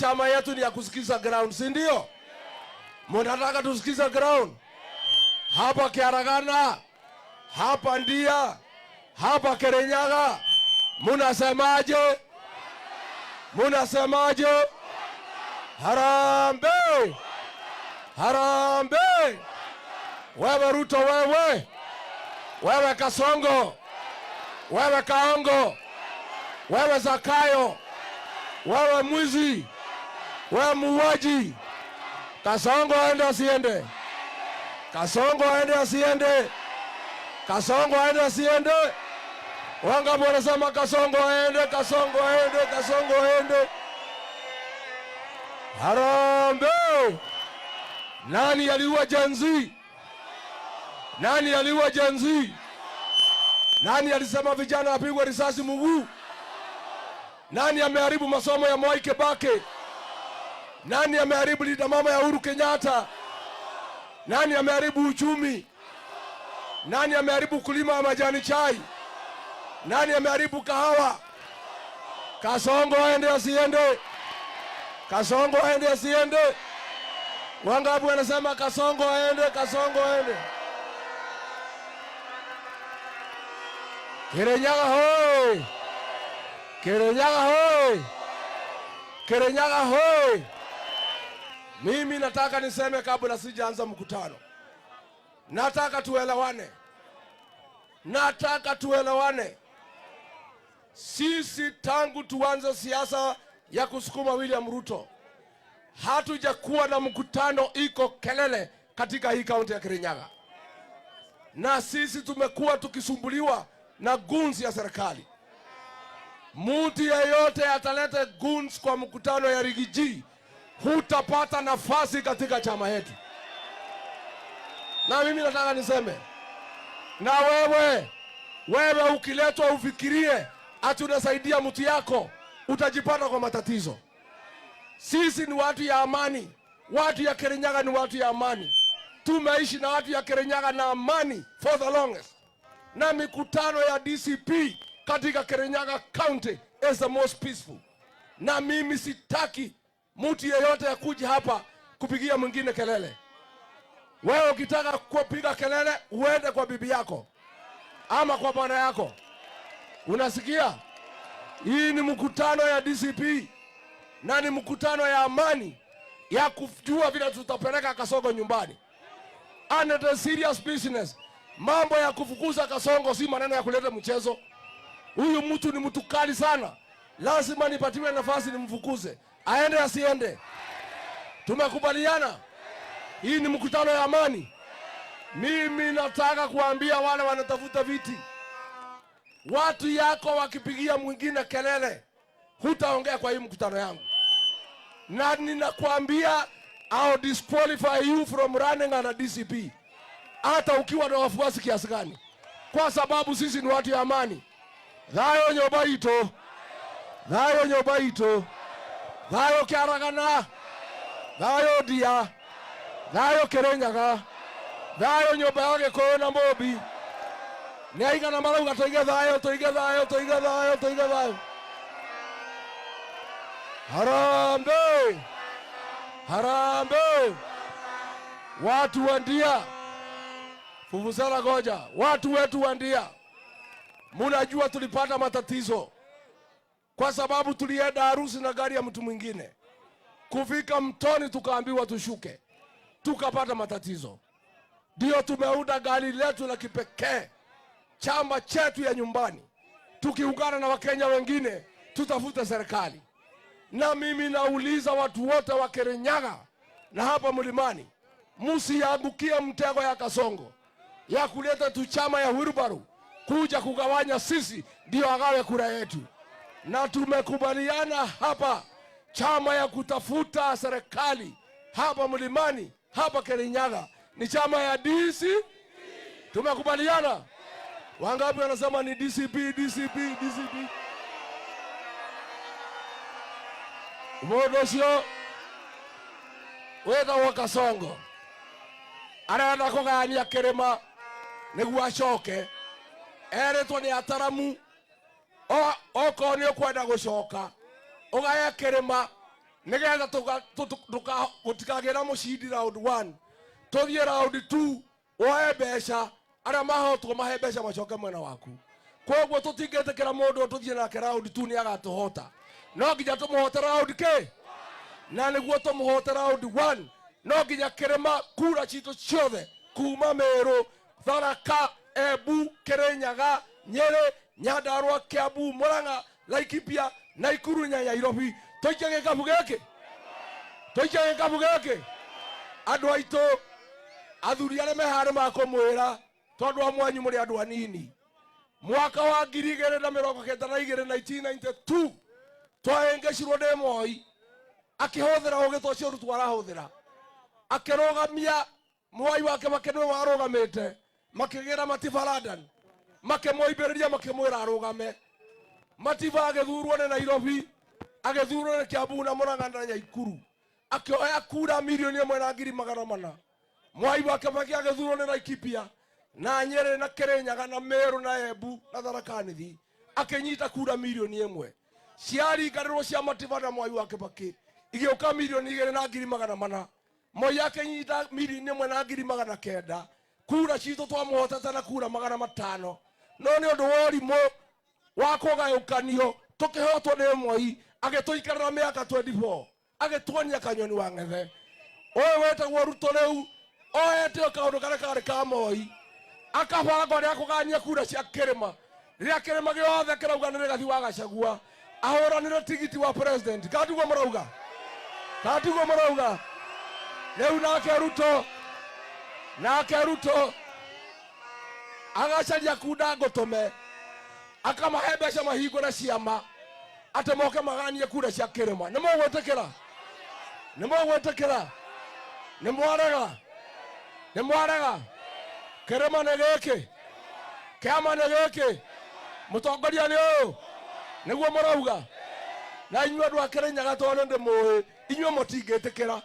chama yetu ni ya kusikiza ground, si ndio? Mnataka tusikize ground? Hapa Kiaragana, hapa Ndia, hapa Kirinyaga, munasemaje? Munasemaje? Harambee! Harambee! Wewe Ruto, wewe Kasongo, wewe Kaongo, wewe Zakayo, wewe mwizi, wewe muuaji, Kasongo aende asiende? Kasongo aende asiende? Kasongo aende asiende? Wangapi wanasema Kasongo aende, Kasongo aende, Kasongo aende? Harambee! Nani aliua Gen Z? Nani aliua Gen Z? Nani alisema vijana wapigwe risasi mguu? Nani ameharibu masomo ya Mwai Kibaki? Nani ameharibu linda mama ya Uhuru Kenyatta? Nani ameharibu uchumi? Nani ameharibu kulima wa majani chai? Nani ameharibu kahawa? Kasongo aende asiende? Kasongo aende asiende? Wangapi wanasema Kasongo aende, Kasongo aende? Kirinyaga hoi! Kirinyaga hoi! Kirinyaga hoi! Mimi nataka niseme kabla sijaanza mkutano. Nataka tuelewane. Nataka tuelewane. Sisi tangu tuanze siasa ya kusukuma William Ruto, hatujakuwa na mkutano iko kelele katika hii kaunti ya Kirinyaga. Na sisi tumekuwa tukisumbuliwa na goons ya serikali. Mtu yeyote atalete goons kwa mkutano ya Rigiji, hutapata nafasi katika chama yetu. Na mimi nataka niseme, na wewe ukiletwa ufikirie ati unasaidia mtu yako, utajipata kwa matatizo. Sisi ni watu ya amani. Watu ya Kirinyaga ni watu ya amani. Tumeishi na watu ya Kirinyaga na amani for the longest. Na mikutano ya DCP katika Kirinyaga County is the most peaceful. Na mimi sitaki mtu yeyote ya kuja hapa kupigia mwingine kelele. Wewe ukitaka kupiga kelele, uende kwa bibi yako ama kwa bwana yako. Unasikia? Hii ni mkutano ya DCP na ni mkutano ya amani ya kujua vile tutapeleka Kasongo nyumbani. And it is serious business. Mambo ya kufukuza Kasongo si maneno ya kuleta mchezo. Huyu mtu ni mtu kali sana. Lazima nipatiwe nafasi nimfukuze. Aende asiende? Tumekubaliana. Hii ni mkutano ya amani. Mimi nataka kuambia wale wanatafuta viti, watu yako wakipigia mwingine kelele, hutaongea kwa hii mkutano yangu. Na ninakuambia I'll disqualify you from running on a DCP. Hata ukiwa na wafuasi kiasi gani. Kwa sababu sisi ni watu ya amani. Thayo nyoba ito. Thayo nyoba ito. Thayo Kiaragana. Thayo Ndia. Thayo Kirinyaga. Thayo nyoba ya Gikuyu na Mobi. Nĩaiga na marauga toige thayo, toige thayo, toige thayo, toige thayo. Harambee! Harambee! Watu wa Ndia. Fufusara goja. Watu wetu wa Ndia. Munajua tulipata matatizo kwa sababu tulienda harusi na gari ya mtu mwingine. Kufika mtoni tukaambiwa tushuke. Tukapata matatizo. Ndio tumeunda gari letu la kipekee, chama chetu ya nyumbani. Tukiungana na Wakenya wengine tutafuta serikali. Na mimi nauliza watu wote wa Kirinyaga na hapa Mlimani, msiangukie mtego ya Kasongo ya kuleta tu chama ya Wilbaru kuja kugawanya sisi ndio agawe kura yetu. Na tumekubaliana hapa chama ya kutafuta serikali hapa Mlimani, hapa Kirinyaga ni chama ya DC. Tumekubaliana. Wangapi wanasema ni DCP, DCP, DCP? Mwodoshio weta wa Kasongo arenda kugania kirima niguo acoke, eretwo ni ataramu oko ni ukwenda gucoka ugaye kirima nigetha tutikagera mucindi round 1 tuthie round 2 oe mbeca aria mahotwo mahe mbeca macoke mwena waku. Koguo tutingetekera mundu tuthie nake round 2 ni agatuhota, no nginya tumuhote round ke na niguo tumuhote round 1 no nginya kirema kura citu ciothe kuma Meru, Tharaka, Embu, Kirinyaga, Nyeri, Nyandarua, Kiambu, Murang'a, Laikipia, Nakuru na Nairobi toikage gikabu giki andu aitu athuri aria mehare makumwira tondu amwanyu muri andu anini. Mwaka wa 2022 1992 twahengecirwo ndi Moi akihuthira ugito ucio rutu arahuthira akirugamia Mwai wake makenwe warugamite makigira Matiba London makimoimbiriria makimwira arugame. Matiba agithurwo ni Nairobi agithurwo ni Kiambu na Murang'a na Nakuru akioya kura milioni 1,400,000. Mwai wake agithurwo ni Laikipia na Nyeri na Kirinyaga na Meru na Embu na Tharaka Nithi akinyita kura milioni 1. Ciaringanirwo cia Matiba na Mwai wake baki igioka milioni 2,400,000. Moi akinyita milioni 1,900,000. Kura citu twamuhotete na kura 500. No ni undu wa urimo wa kugayukanio tukihotwo ni Moi agituikarira miaka 24 agituonia kanyoni wa ngethe. Oye wetagwo Ruto riu oyete kaundu karia kari ka Moi akabanga ria kugania kura cia kirima riria kirima giothe kirauga ni Rigathi wa Gachagua ahuranire tigiti wa president. Katiguo murauga riu nake Ruto agacaria kunda ngutume akamahe mbeca mahingo na ciama ate moke maganie kura cia kirima. Ni mwarega kirima ni giki kiama ni giki mutongoria ni uyu niguo murauga na inyuĩ andũ a Kirinyaga tondu ndi muĩ inyuĩ mutingitikira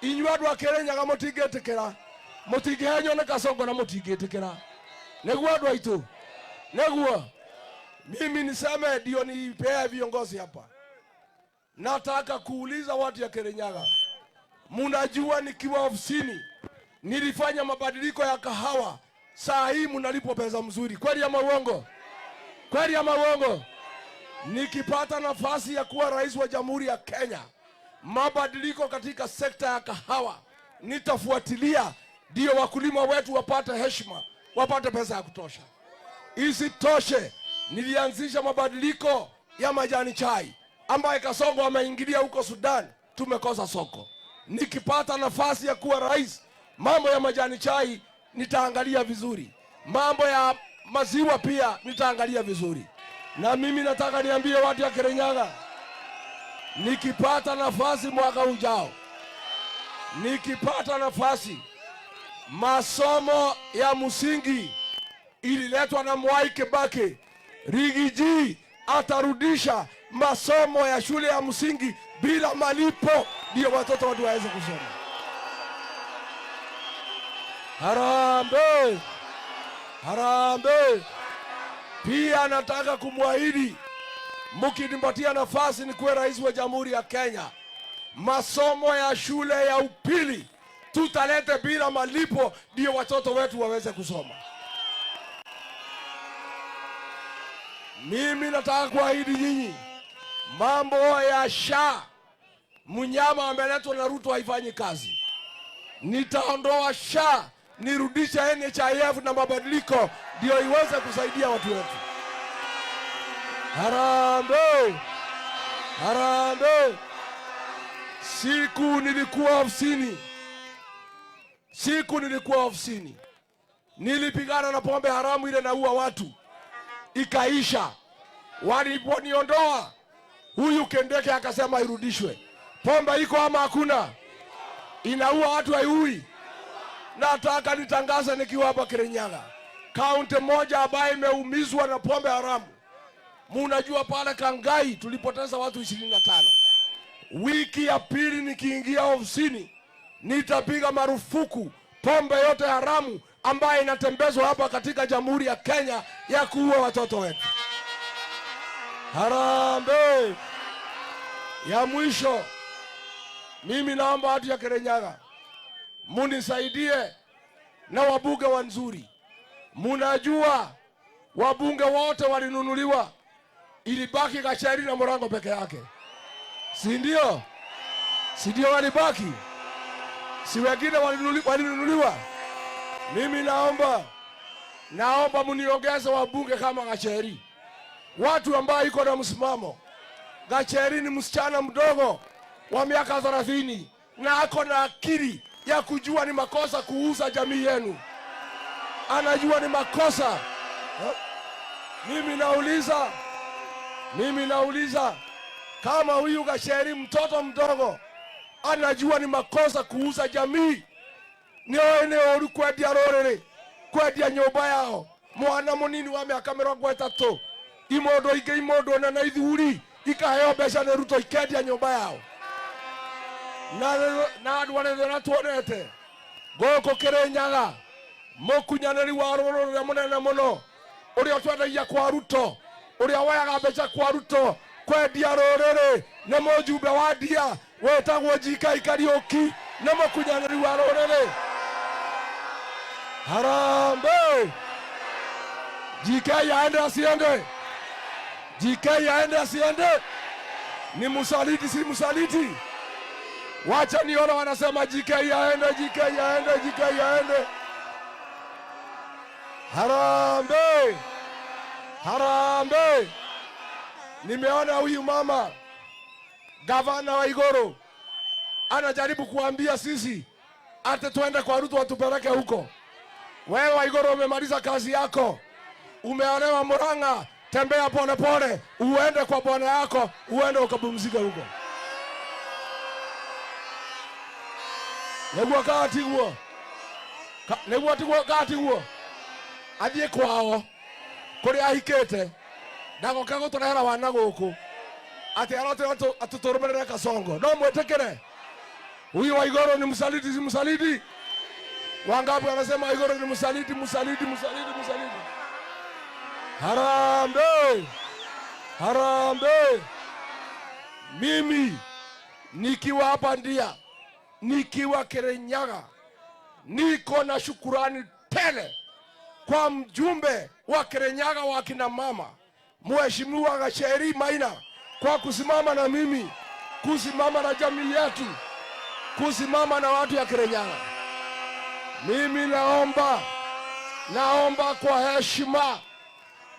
inyuĩ andũ a Kirinyaga mutingitikira mutingihenyo ni Kasongo na mutingitikira niguo andũ aitu niguo. Mimi niseme ndio nipea viongozi hapa, nataka kuuliza watu ya Kirinyaga, munajua nikiwa ofisini nilifanya mabadiliko ya kahawa, saa hii munalipo pesa mzuri. Kweli ama uongo? Nikipata nafasi ya kuwa rais wa Jamhuri ya Kenya, mabadiliko katika sekta ya kahawa nitafuatilia, ndio wakulima wetu wapate heshima, wapate pesa ya kutosha. Isitoshe, nilianzisha mabadiliko ya majani chai ambaye Kasongo ameingilia huko Sudan, tumekosa soko. Nikipata nafasi ya kuwa rais, mambo ya majani chai nitaangalia vizuri, mambo ya maziwa pia nitaangalia vizuri. Na mimi nataka niambie watu ya Kirinyaga, nikipata nafasi mwaka ujao, nikipata nafasi, masomo ya msingi ililetwa na Mwai Kibaki, Rigiji atarudisha masomo ya shule ya msingi bila malipo, ndio watoto watu waweze kusoma. Harambee. Pia nataka kumwahidi, mkinipatia nafasi nikuwe rais wa Jamhuri ya Kenya, masomo ya shule ya upili tutalete bila malipo, ndio watoto wetu waweze kusoma. Mimi nataka kuahidi nyinyi, mambo ya SHA mnyama ameletwa na Ruto haifanyi kazi. Nitaondoa SHA, nirudisha NHIF na mabadiliko, ndio iweze kusaidia watu wetu. Harambee. Siku nilikuwa ofisini, nilipigana na pombe haramu ile naua watu, ikaisha. Waliponiondoa, huyu Kendeke akasema irudishwe. Pombe iko ama hakuna? Inaua watu haiui. Nataka nitangaza nikiwa hapa Kirinyaga, kaunti moja ambayo imeumizwa na pombe haramu. Munajua pale Kangai tulipoteza watu 25. Wiki ya pili nikiingia ofisini, nitapiga marufuku pombe yote haramu ambayo inatembezwa hapa katika Jamhuri ya Kenya ya kuua watoto wetu. Harambee. Ya mwisho, Mimi naomba watu ya Kirinyaga munisaidie na wabunge wanzuri. Munajua wabunge wote walinunuliwa, ilibaki Gacheri na Murang'a peke yake, si ndio? Si ndio walibaki? Si wengine walinunuliwa? Mimi naomba muniongeze wabunge kama Gacheri, watu ambao iko na msimamo. Gacheri ni msichana mdogo wa miaka 30 na ako na akili ya kujua ni makosa kuuza jamii yenu. Anajua ni makosa. Mimi nauliza kama huyu Gacheri mtoto mdogo anajua ni makosa kuuza jamii, ni oru kwendia rorere, kwendia nyumba yao, mwana munini wa miaka 30 imondo na ithuri ikaheo mbeca nĩ Ruto ikendia nyumba yao. Na andũ arĩa na tuonete gũkũ Kirinyaga mũkunyanĩri wa rũrũ rũrĩa mũnene mũno ũrĩa twendagia kwa Ruto, ũrĩa woyaga mbeca kwa Ruto kwendia rũrĩrĩ, nĩ mũjumbe wa ndia wetagwo J.K. Kariuki, nĩ mũkunyanĩri wa rũrĩrĩ. Harambee! J.K. aende asiende? J.K. aende asiende? Ni msaliti si msaliti? Wacha niona wanasema J.K. aende, J.K. aende, J.K. aende. Harambee! Harambee! Nimeona huyu mama gavana wa Igoro anajaribu kuambia sisi ate tuende kwa Ruto atupeleke huko. Wewe wa Igoro umemaliza kazi yako, umeolewa Murang'a, tembea pole pole, uende kwa bwana yako, uende ukapumzika huko. Negwa kati huo athie kwao kuri ahikete ndagoka guturehera wana guku ati arote atuturumerera Kasongo. No mwetekere huyu wa Igoro ni msaliti si msaliti? Wangapi wanasema Igoro ni msaliti? Harambee! Harambee! Mimi nikiwa hapa ndia, nikiwa Kirinyaga, niko na shukurani tele kwa mjumbe wa Kirinyaga wa kina mama Mheshimiwa Gacheri Maina kwa kusimama na mimi, kusimama na jamii yetu, kusimama na watu ya Kirinyaga. Mimi naomba kwa heshima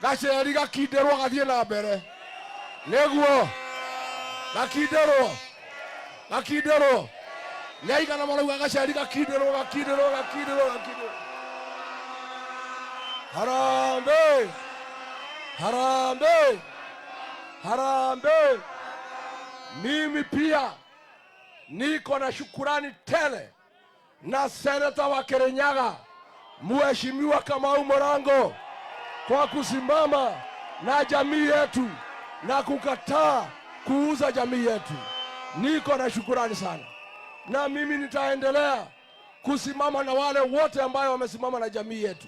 Gacheri gakiderwo gathie na mbere. Neguo gakiderwo Nyaigana marauga Gacheri gakiderwo. Harambee! Harambee! Harambee! Mimi pia niko na shukurani tele na seneta wa Kirinyaga Mheshimiwa Kamau Murang'a kwa kusimama na jamii yetu na kukataa kuuza jamii yetu. Niko na shukurani sana, na mimi nitaendelea kusimama na wale wote ambao wamesimama na jamii yetu,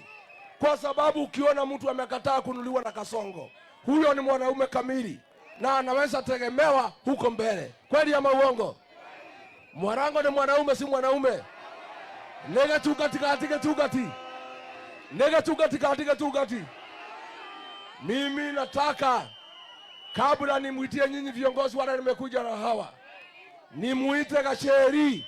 kwa sababu ukiona mtu amekataa kunuliwa na Kasongo, huyo ni mwanaume kamili na anaweza tegemewa huko mbele. Kweli ama uongo? Murang'a ni mwanaume si mwanaume? Nega tugati. Mimi nataka kabla nimuitie nyinyi viongozi wale nimekuja na hawa, nimuite Gacheri